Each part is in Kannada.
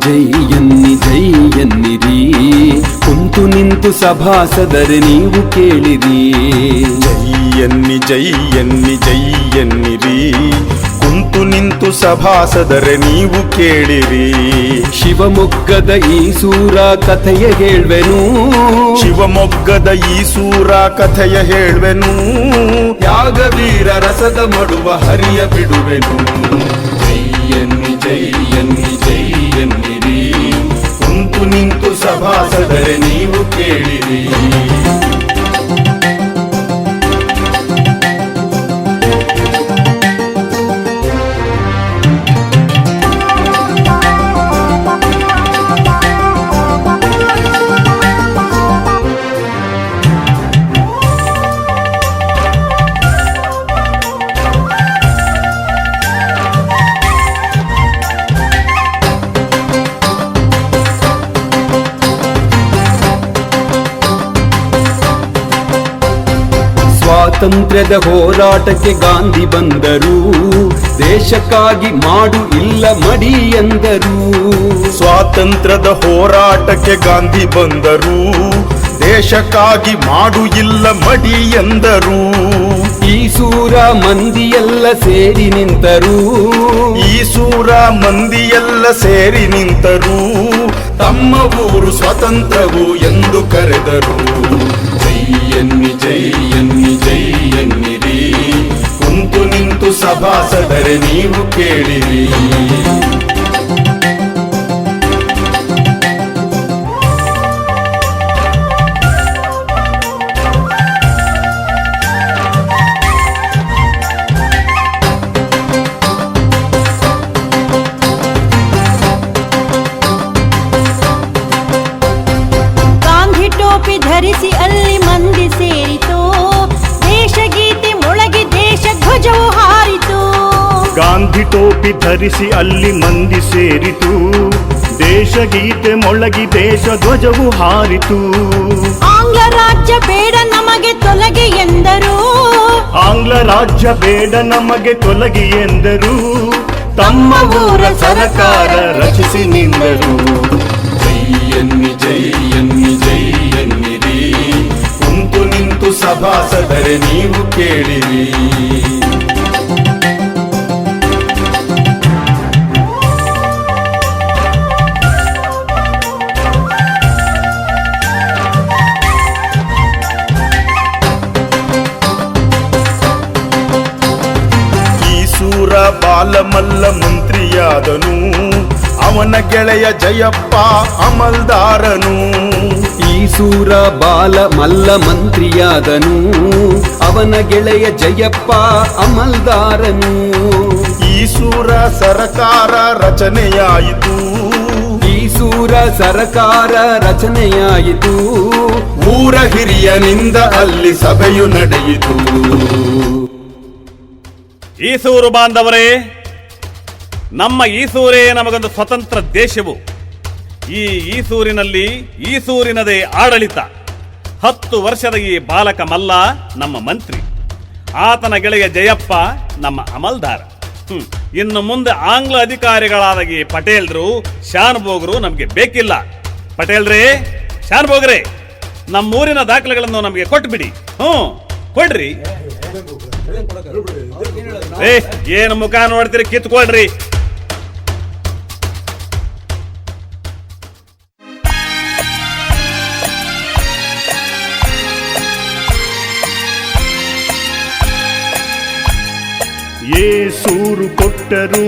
ಜೈ ಎನ್ನಿರಿ, ಕುಂತು ನಿಂತು ಸಭಾಸದರೆ ನೀವು ಕೇಳಿರಿ. ಜೈ ಎನ್ನಿರಿ, ಕುಂತು ನಿಂತು ಸಭಾಸದರೆ ನೀವು ಕೇಳಿರಿ. ಶಿವಮೊಗ್ಗದ ಈ ಸೂರ ಕಥೆಯ ಹೇಳ್ವೆನು, ಶಿವಮೊಗ್ಗದ ಈ ಸೂರ ಕಥೆಯ ಹೇಳ್ವೆನು. ತ್ಯಾಗವೀರ ರಸದ ಮಡುವ ಹರಿಯ ಬಿಡುವೆನು. ಜೈ ಎನ್ನಿರಿ, ಕುಂತು ನಿಂತು ಸಭಾಸದರೆ ನೀವು ಕೇಳಿರಿ. ಸ್ವಾತಂತ್ರ್ಯದ ಹೋರಾಟಕ್ಕೆ ಗಾಂಧಿ ಬಂದರು, ದೇಶಕ್ಕಾಗಿ ಮಾಡು ಇಲ್ಲ ಮಡಿ ಎಂದರು. ಸ್ವಾತಂತ್ರ್ಯದ ಹೋರಾಟಕ್ಕೆ ಗಾಂಧಿ ಬಂದರು, ದೇಶಕ್ಕಾಗಿ ಮಾಡು ಇಲ್ಲ ಮಡಿ ಎಂದರು. ಈ ಸೂರ ಮಂದಿಯೆಲ್ಲ ಸೇರಿ ನಿಂತರು, ಈ ಸೂರ ಮಂದಿಯೆಲ್ಲ ಸೇರಿ ನಿಂತರು. ತಮ್ಮ ಊರು ಸ್ವತಂತ್ರವು ಎಂದು ಕರೆದರು. ಜೈ ಎನ್ನಿರಿ, ಕುಂತು ನಿಂತು ಸಭಾಸದರೆ ನೀವು ಕೇಳಿರಿ. ಗಾಂಧಿ ಟೋಪಿ ಧರಿಸಿ ಅಲ್ಲಿ ಮಂದಿ ಸೇರಿತು, ದೇಶಗೀತೆ ಮೊಳಗಿ ದೇಶ ಧ್ವಜವು ಹಾರಿತು. ಗಾಂಧಿ ಟೋಪಿ ಧರಿಸಿ ಅಲ್ಲಿ ಮಂದಿ ಸೇರಿತು, ದೇಶಗೀತೆ ಮೊಳಗಿ ದೇಶ ಧ್ವಜವು ಹಾರಿತು. ಆಂಗ್ಲ ರಾಜ್ಯ ಬೇಡ ನಮಗೆ ತೊಲಗಿ ಎಂದರು, ಆಂಗ್ಲ ರಾಜ್ಯ ಬೇಡ ನಮಗೆ ತೊಲಗಿ ಎಂದರು. ತಮ್ಮ ಊರ ಸರಕಾರ ರಚಿಸಿ ನಿಂದರು. ಜೈ ಎನ್ನಿರಿ, ಕುಂತು ನಿಂತು ಸಭಾಸದರೆ ನೀವು ಕೇಳಿರಿ. ಈ ಸೂರ ಬಾಲಮಲ್ಲ ಮಂತ್ರಿಯಾದನು, ಅವನ ಗೆಳೆಯ ಜಯಪ್ಪ ಅಮಲ್ದಾರನು. ಈ ಸೂರ ಬಾಲ ಮಲ್ಲ ಮಂತ್ರಿಯಾದನು, ಅವನ ಗೆಳೆಯ ಜಯಪ್ಪ ಅಮಲ್ದಾರನು. ಈ ಸೂರ ಸರಕಾರ ರಚನೆಯಾಯಿತು, ಈ ಸೂರ ಸರಕಾರ ರಚನೆಯಾಯಿತು. ಊರ ಹಿರಿಯನಿಂದ ಅಲ್ಲಿ ಸಭೆಯು ನಡೆಯಿತು. ಈಸೂರು ಬಾಂಧವರೇ, ನಮ್ಮ ಈಸೂರೇ ನಮಗೊಂದು ಸ್ವತಂತ್ರ ದೇಶವು. ಈ ಈಸೂರಿನಲ್ಲಿ ಈಸೂರಿನದೇ ಆಡಳಿತ. 10 ವರ್ಷದ ಈ ಬಾಲಕ ಮಲ್ಲ ನಮ್ಮ ಮಂತ್ರಿ, ಆತನ ಗೆಳೆಯ ಜಯಪ್ಪ ನಮ್ಮ ಅಮಲ್ದಾರ. ಇನ್ನು ಮುಂದೆ ಆಂಗ್ಲ ಅಧಿಕಾರಿಗಳಾದ ಈ ಪಟೇಲ್ರು ಶಾನ್ಭೋಗರು ನಮಗೆ ಬೇಕಿಲ್ಲ. ಪಟೇಲ್ರೇ, ಶಾನ್ಭೋಗ್ರೆ, ನಮ್ಮೂರಿನ ದಾಖಲೆಗಳನ್ನು ನಮಗೆ ಕೊಟ್ಬಿಡಿ. ಕೊಡ್ರಿ. ಏನು ಮುಖ ನೋಡ್ತೀರಿ, ಕಿತ್ಕೊಳ್ರಿ. ಏ ಸೂರು ಕೊಟ್ಟರು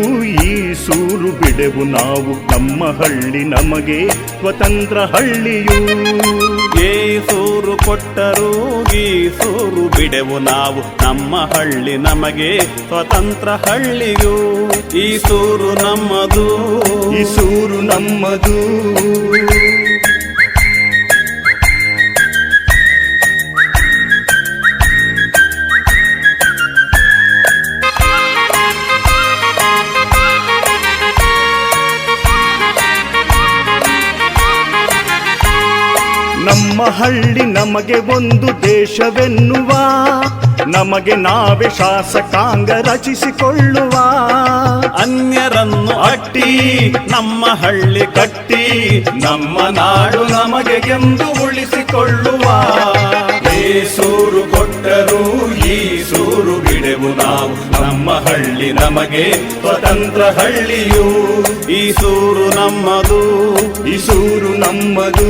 ಈ ಸೂರು ಬಿಡೆವು ನಾವು, ನಮ್ಮ ಹಳ್ಳಿ ನಮಗೆ ಸ್ವತಂತ್ರ ಹಳ್ಳಿಯು. ಏ ಸೂರು ಕೊಟ್ಟರು ಈ ಸೂರು ಬಿಡೆವು ನಾವು, ನಮ್ಮ ಹಳ್ಳಿ ನಮಗೆ ಸ್ವತಂತ್ರ ಹಳ್ಳಿಯು. ಈ ಸೂರು ನಮ್ಮದು, ಈ ಸೂರು ನಮ್ಮದು. ನಮ್ಮ ಹಳ್ಳಿ ನಮಗೆ ಒಂದು ದೇಶವೆನ್ನುವ, ನಮಗೆ ನಾವೇ ಶಾಸಕಾಂಗ ರಚಿಸಿಕೊಳ್ಳುವ. ಅನ್ಯರನ್ನು ಅಟ್ಟಿ ನಮ್ಮ ಹಳ್ಳಿ ಕಟ್ಟಿ, ನಮ್ಮ ನಾಡು ನಮಗೆ ಎಂದು ಉಳಿಸಿಕೊಳ್ಳುವ. ಏ ಸೂರು ಕೊಟ್ಟರು ಈ ಸೂರು ಬಿಡೆವು ನಾವು, ನಮ್ಮ ಹಳ್ಳಿ ನಮಗೆ ಸ್ವತಂತ್ರ ಹಳ್ಳಿಯು. ಈ ಸೂರು ನಮ್ಮದು, ಈ ಸೂರು ನಮ್ಮದು.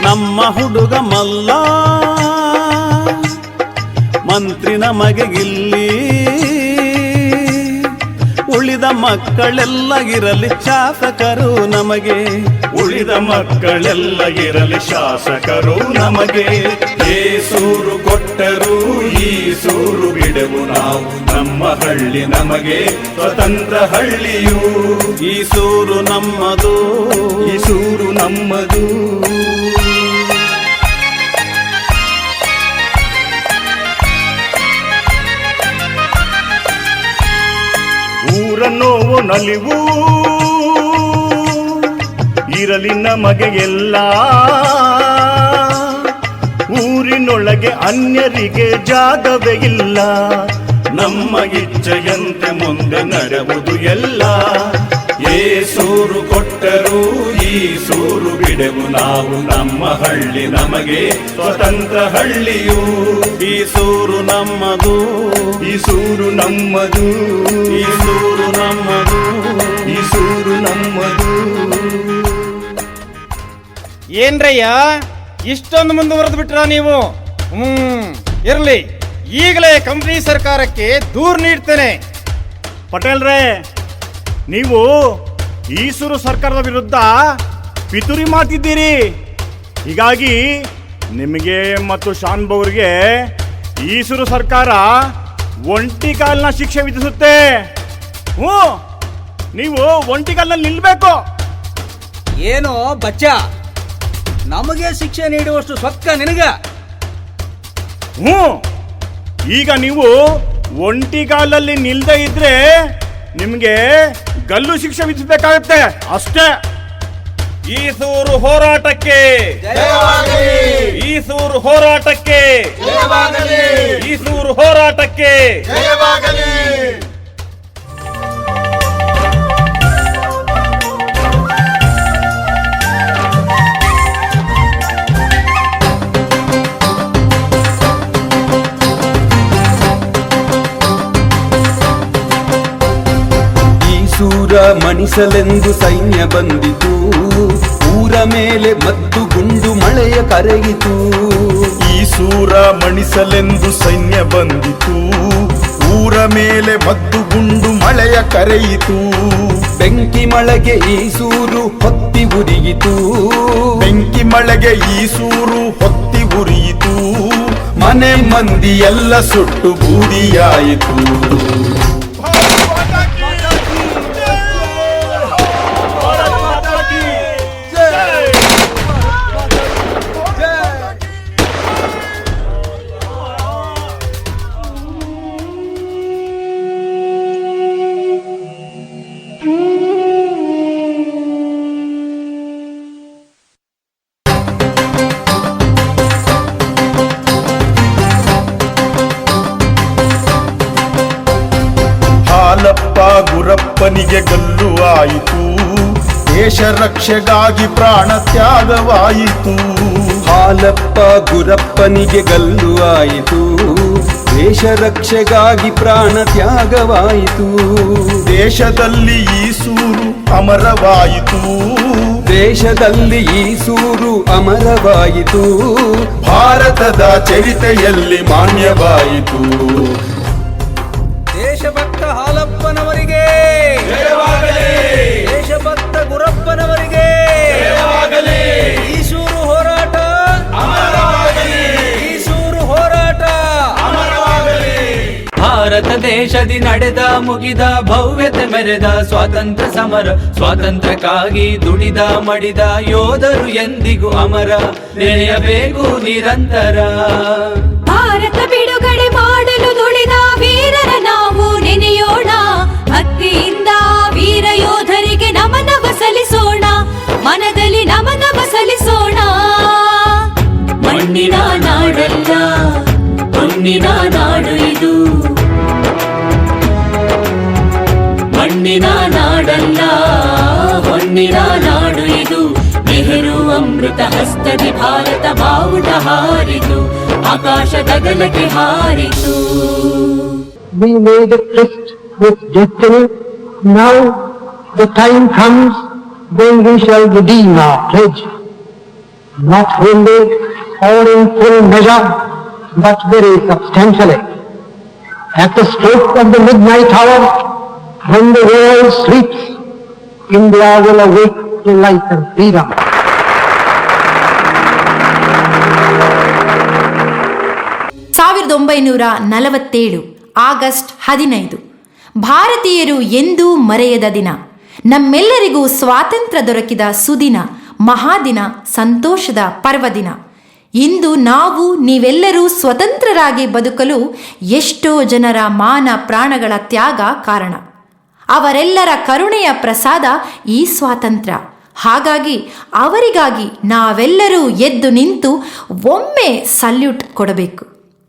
ನಮ್ಮ ಹುಡುಗ ಮಲ್ಲ ಮಂತ್ರಿ ನಮಗೆ ಗಿಲ್ಲಿ, ಉಳಿದ ಮಕ್ಕಳೆಲ್ಲ ಇರಲಿ ಶಾಸಕರು ನಮಗೆ, ಉಳಿದ ಮಕ್ಕಳೆಲ್ಲ ಇರಲಿ ಶಾಸಕರು ನಮಗೆ. ಏ ಸೂರು ಕೊಟ್ಟರು ಈ ಸೂರು ಬಿಡೆವು ನಾವು, ನಮ್ಮ ಹಳ್ಳಿ ನಮಗೆ ಸ್ವತಂತ್ರ ಹಳ್ಳಿಯು. ಈ ಸೂರು ನಮ್ಮದು, ಈ ಸೂರು ನಮ್ಮದು. ಊರ ನೋವು ನಲಿವು ಇರಲಿ ನಮಗೆ ಎಲ್ಲ, ಊರಿನೊಳಗೆ ಅನ್ಯರಿಗೆ ಜಾಗವೇ ಇಲ್ಲ. ನಮ್ಮ ಇಚ್ಛೆಯಂತೆ ಮುಂದೆ ನಡೆಯುವುದು ಎಲ್ಲ. ಏ ಸೂರು ಕೊಟ್ಟರು ಈ ಸೂರು ಬಿಡೆವು ನಾವು, ನಮ್ಮ ಹಳ್ಳಿ ನಮಗೆ ಸ್ವತಂತ್ರ ಹಳ್ಳಿಯು. ಈ ಸೂರು ನಮ್ಮದು, ಈ ಸೂರು ನಮ್ಮದು. ಈ ಸೂರು ನಮ್ಮದು, ಈ ಸೂರು ನಮ್ಮದು. ಏನ್ರಯ್ಯ ಇಷ್ಟೊಂದು ಮುಂದುವರೆದು ಬಿಟ್ರ ನೀವು? ಇರ್ಲಿ, ಈಗಲೇ ಕಂಪ್ನಿ ಸರ್ಕಾರಕ್ಕೆ ದೂರು ನೀಡ್ತೇನೆ. ಪಟೇಲ್ರೇ, ನೀವು ಈಸೂರು ಸರ್ಕಾರದ ವಿರುದ್ಧ ಪಿತೂರಿ ಮಾಡ್ತಿದ್ದೀರಿ. ಹೀಗಾಗಿ ನಿಮಗೆ ಮತ್ತು ಶಾನ್ ಬೌರ್ಗೆ ಈಸೂರು ಸರ್ಕಾರ ಒಂಟಿಕಾಲ್ನ ಶಿಕ್ಷೆ ವಿಧಿಸುತ್ತೆ. ನೀವು ಒಂಟಿಕಾಲ್ನಲ್ಲಿ ನಿಲ್ಬೇಕು. ಏನೋ ಬಚ್ಚ, ನಮಗೆ ಶಿಕ್ಷೆ ನೀಡುವಷ್ಟು ಸೊಕ್ಕ ನಿನಗ? ಈಗ ನೀವು ಒಂಟಿಗಾಲಲ್ಲಿ ನಿಲ್ದೇ ಇದ್ರೆ ನಿಮ್ಗೆ ಗಲ್ಲು ಶಿಕ್ಷೆ ವಿಧಿಸಬೇಕಾಗುತ್ತೆ ಅಷ್ಟೇ. ಈ ಸೂರು ಹೋರಾಟಕ್ಕೆ, ಈ ಸೂರು ಹೋರಾಟಕ್ಕೆ, ಈ ಸೂರು ಹೋರಾಟಕ್ಕೆ. ಸೂರ ಮಣಿಸಲೆಂದು ಸೈನ್ಯ ಬಂದಿತು, ಊರ ಮೇಲೆ ಮದ್ದು ಗುಂಡು ಮಳೆಯ ಕರಗಿತು. ಈ ಸೂರ ಮಣಿಸಲೆಂದು ಸೈನ್ಯ ಬಂದಿತು, ಊರ ಮೇಲೆ ಮದ್ದು ಗುಂಡು ಮಳೆಯ ಕರೆಯಿತು. ಬೆಂಕಿ ಮಳೆಗೆ ಈ ಸೂರು ಹೊತ್ತಿ ಉರಿಯಿತು, ಬೆಂಕಿ ಮಳೆಗೆ ಈ ಸೂರು ಹೊತ್ತಿ ಉರಿಯಿತು. ಮನೆ ಮಂದಿ ಎಲ್ಲ ಸುಟ್ಟು ಬೂದಿಯಾಯಿತು. ಹಾಲಪ್ಪ ಗುರಪ್ಪನಿಗೆ ಗಲ್ಲು ಆಯಿತು, ದೇಶ ರಕ್ಷೆಗಾಗಿ ಪ್ರಾಣ ತ್ಯಾಗವಾಯಿತು. ಹಾಲಪ್ಪ ಗುರಪ್ಪನಿಗೆ ಗಲ್ಲು ಆಯಿತು, ದೇಶ ರಕ್ಷೆಗಾಗಿ ಪ್ರಾಣ ತ್ಯಾಗವಾಯಿತು. ದೇಶದಲ್ಲಿ ಈ ಸೂರು ಅಮರವಾಯಿತು, ದೇಶದಲ್ಲಿ ಈ ಸೂರು ಅಮರವಾಯಿತು. ಭಾರತದ ಚರಿತೆಯಲ್ಲಿ ಮಾನ್ಯವಾಯಿತು. ದೇಶಭಕ್ತ ಹಾಲಪ್ಪನವರಿಗೆ, ದೇಶಭಕ್ತ ಗುರಪ್ಪನವರಿಗೆ ಈಸೂರು ಹೋರಾಟ, ಈಸೂರು ಹೋರಾಟ. ಭಾರತ ದೇಶದಿ ನಡೆದ ಮುಗಿದ ಭವ್ಯತೆ ಮೆರೆದ ಸ್ವಾತಂತ್ರ್ಯ ಸಮರ ಸ್ವಾತಂತ್ರ್ಯಕ್ಕಾಗಿ ದುಡಿದ ಮಡಿದ ಯೋಧರು ಎಂದಿಗೂ ಅಮರ ನೆನೆಯಬೇಕು ನಿರಂತರ ಭಾರತ ಬಿಡುಗಡೆ ಮಾಡಲು ದುಡಿದ ವೀರರ ನಾವು ನೆನೆಯೋಣ ಭಕ್ತಿಯಿಂದ ವೀರ ಯೋಧರಿಗೆ ನಮನವ ಸಲ್ಲಿಸೋಣ ಮನದಲ್ಲಿ ನಮನವ ಸಲ್ಲಿಸೋಣ ಮಣ್ಣಿನ ನಾಡಲ್ಲ ಹೊನ್ನಿನ ನಾಡು ಇದು ಮಣ್ಣಿನ ನಾಡಲ್ಲ ಹೊನ್ನಿನ ನಾಡು ಇದು ನೆಹರು ಅಮೃತ ಹಸ್ತದಿ ಭಾರತ ಬಾವುಟ ಹಾರಿತು ಆಕಾಶ ಗಗನಕ್ಕೆ ಹಾರಿತು. We made a tryst with destiny. Now the time comes when we shall redeem our pledge, not only or in full measure, but very substantially. At the stroke of the midnight hour, when the world sleeps, India will awake to life and freedom. August 15 ಭಾರತೀಯರು ಎಂದೂ ಮರೆಯದ ದಿನ. ನಮ್ಮೆಲ್ಲರಿಗೂ ಸ್ವಾತಂತ್ರ್ಯ ದೊರಕಿದ ಸುದಿನ, ಮಹಾದಿನ, ಸಂತೋಷದ ಪರ್ವದಿನ. ಇಂದು ನಾವು ನೀವೆಲ್ಲರೂ ಸ್ವತಂತ್ರರಾಗಿ ಬದುಕಲು ಎಷ್ಟೋ ಜನರ ಮಾನ ಪ್ರಾಣಗಳ ತ್ಯಾಗ ಕಾರಣ. ಅವರೆಲ್ಲರ ಕರುಣೆಯ ಪ್ರಸಾದ ಈ ಸ್ವಾತಂತ್ರ್ಯ. ಹಾಗಾಗಿ ಅವರಿಗಾಗಿ ನಾವೆಲ್ಲರೂ ಎದ್ದು ನಿಂತು ಒಮ್ಮೆ ಸಲ್ಯೂಟ್ ಕೊಡಬೇಕು.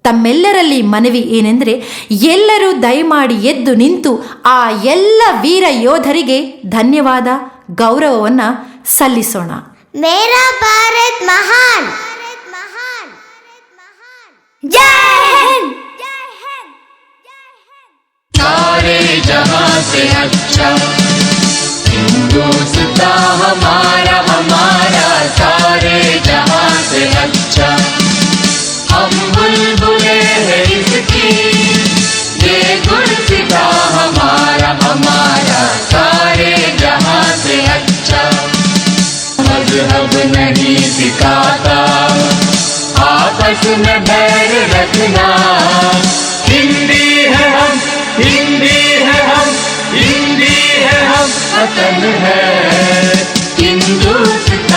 ತಮ್ಮೆಲ್ಲರಲ್ಲಿ ಮನವಿ ಏನೆಂದರೆ, ಎಲ್ಲರೂ ದಯಮಾಡಿ ಎದ್ದು ನಿಂತು ಆ ಎಲ್ಲ ವೀರ ಯೋಧರಿಗೆ ಧನ್ಯವಾದ, ಗೌರವವನ್ನು ಸಲ್ಲಿಸೋಣ. ಮೇರಾ ಭಾರತ್ ಮಹಾನ್, ಜೈ ಹಿಂದ್. सारे जहां से अच्छा हिंदुस्तां हमारा हमारा, सारे जहां से अच्छा हम बुलबुले हैं इसकी, ये गुलसिता हमारा हमारा, सारे जहां से अच्छा मजहब नहीं सिखाता आपस में बैर रखना, हिंदी है हम, हिंदी है हम, हिंदी है हम, वतन है हिंदुस्तान।